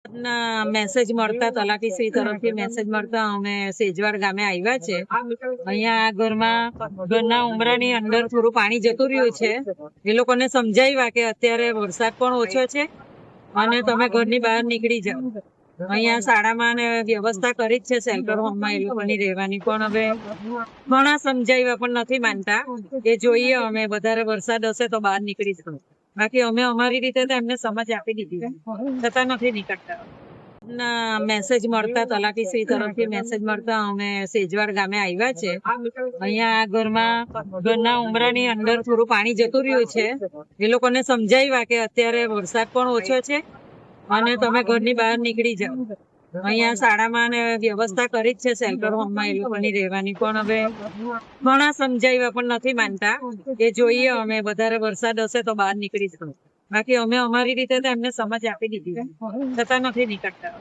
ના મેસેજ મળતા તલાટીશ્રી તરફથી મેસેજ મળતા અમે સેજવાડ ગામે આવ્યા છે. અહીંયા આ ઘરના ઉમરાની અંદર થોડું પાણી જતું રહ્યું છે. એ લોકોને સમજાવ્યા કે અત્યારે વરસાદ પણ ઓછો છે અને તમે ઘરની બહાર નીકળી જાઓ. અહીંયા શાળામાં ને વ્યવસ્થા કરી જ છે શેલ્ટર હોમમાં એ લોકોની રહેવાની, પણ હવે ઘણા સમજાવ્યા પણ નથી માનતા. એ જોઈએ અમે વધારે વરસાદ હશે તો બહાર નીકળીશું. બાકી અમે અમારી રીતે તો એમને સમજ આપી દીધી, છતાં નથી નીકળતા. ના મેસેજ મળતા તલાટીશ્રી તરફથી મેસેજ મળતા અમે સેજવાડ ગામે આવ્યા છે. અહીંયા આ ઘરના ઉમરાની અંદર થોડું પાણી જતું રહ્યું છે. એ લોકોને સમજાવ્યા કે અત્યારે વરસાદ પણ ઓછો છે અને તમે ઘરની બહાર નીકળી જાઓ. અહીંયા શાળામાં ને વ્યવસ્થા કરી જ છે શેલ્ટર હોમમાં એ લોકોની રહેવાની, પણ હવે ઘણા સમજાવ્યા પણ નથી માનતા. એ જોઈએ અમે વધારે વરસાદ હશે તો બહાર નીકળીશું. બાકી અમે અમારી રીતે તો એમને સમજ આપી દીધી, છતાં નથી નીકળતા.